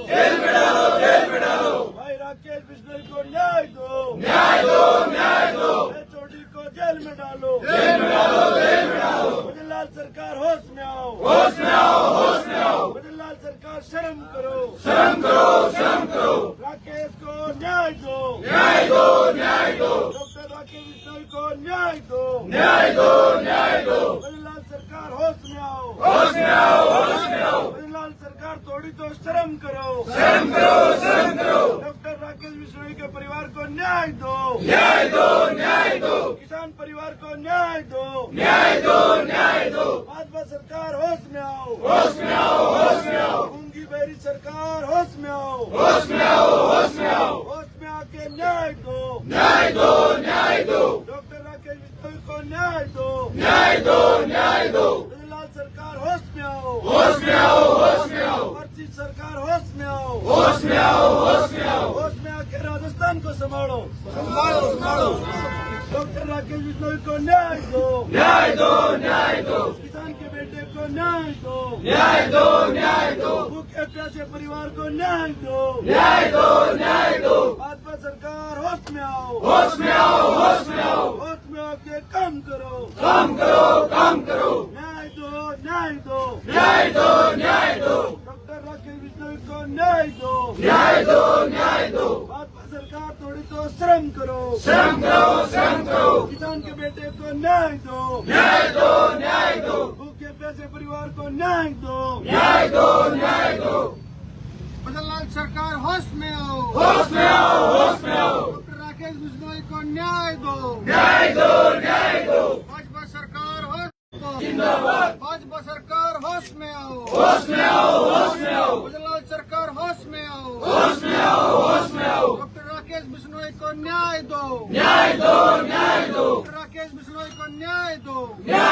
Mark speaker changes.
Speaker 1: Jail में डालो, jail में डालो।
Speaker 2: भाई राकेश बिश्नोई को न्याय दो,
Speaker 1: न्याय दो, न्याय दो।
Speaker 2: HOD को जेल में डालो,
Speaker 1: जेल में डालो, जेल में डालो।
Speaker 2: बद्रीलाल सरकार होश में आओ,
Speaker 1: होश में आओ, होश में आओ।
Speaker 2: बद्रीलाल सरकार शर्म करो,
Speaker 1: शर्म करो, शर्म करो।
Speaker 2: राकेश को न्याय दो,
Speaker 1: न्याय दो, न्याय दो।
Speaker 2: डॉक्टर राकेश बिश्नोई को न्याय दो,
Speaker 1: न्याय दो, न्याय दो।
Speaker 2: बद्रीलाल सरकार होश में आओ,
Speaker 1: होश में आओ, होश में आओ।
Speaker 2: बद्रीलाल सरकार थोड़ी तो शर्म करो,
Speaker 1: शर्म करो, शर्म करो।
Speaker 2: डॉक्टर राकेश बिश्नोई के परिवार को न्याय दो,
Speaker 1: न्याय दो, न्याय दो।
Speaker 2: किसान परिवार को न्याय दो,
Speaker 1: न्याय दो, न्याय दो।
Speaker 2: भाजपा सरकार होश में आओ,
Speaker 1: होश में आओ, होश में आओ।
Speaker 2: गूंगी बहरी सरकार होश में आओ,
Speaker 1: होश में आओ, होश में आओ।
Speaker 2: होश में आके न्याय दो,
Speaker 1: न्याय दो, न्याय दो।
Speaker 2: डॉक्टर राकेश बिश्नोई को न्याय दो,
Speaker 1: न्याय दो, न्याय दो।
Speaker 2: बद्रीलाल सरकार होश में आओ,
Speaker 1: होश में आओ, होश में आओ।
Speaker 2: पर्ची सरकार होश में आओ,
Speaker 1: होश में आओ, होश में आओ।
Speaker 2: होश में आके राजस्थान को संभालो,
Speaker 1: संभालो, संभालो।
Speaker 2: डॉक्टर राकेश बिश्नोई को न्याय दो,
Speaker 1: न्याय दो, न्याय दो।
Speaker 2: किसान के बेटे को न्याय दो,
Speaker 1: न्याय दो, न्याय दो।
Speaker 2: भूखे प्यासे परिवार को न्याय दो,
Speaker 1: न्याय दो, न्याय दो।
Speaker 2: भाजपा सरकार होश में आओ,
Speaker 1: होश में आओ, होश में आओ।
Speaker 2: होश में आके काम करो,
Speaker 1: काम करो, काम करो।
Speaker 2: न्याय दो, न्याय दो,
Speaker 1: न्याय दो, न्याय दो।
Speaker 2: डॉक्टर राकेश बिश्नोई को न्याय दो,
Speaker 1: न्याय दो, न्याय दो।
Speaker 2: भाजपा सरकार थोड़ी तो श्रम करो,
Speaker 1: शर्म करो, शर्म करो।
Speaker 2: किसान के बेटे को न्याय दो,
Speaker 1: न्याय दो, न्याय दो।
Speaker 2: भूखे प्यासे परिवार को न्याय दो,
Speaker 1: न्याय दो, न्याय दो।
Speaker 2: बद्रीलाल सरकार होश में आओ,
Speaker 1: होश में आओ, होश में आओ।
Speaker 2: डॉक्टर राकेश बिश्नोई को न्याय दो,
Speaker 1: न्याय दो, न्याय दो।
Speaker 2: भाजपा सरकार होश में आओ,
Speaker 1: जिंदाबाद।
Speaker 2: भाजपा सरकार होश में आओ,
Speaker 1: होश में आओ, होश में आओ।
Speaker 2: बद्रीलाल सरकार होश में आओ,
Speaker 1: होश में आओ, होश में आओ।
Speaker 2: डॉक्टर राकेश बिश्नोई को न्याय दो,
Speaker 1: न्याय दो, न्याय दो।
Speaker 2: डॉक्टर राकेश बिश्नोई को न्याय दो,
Speaker 1: न्याय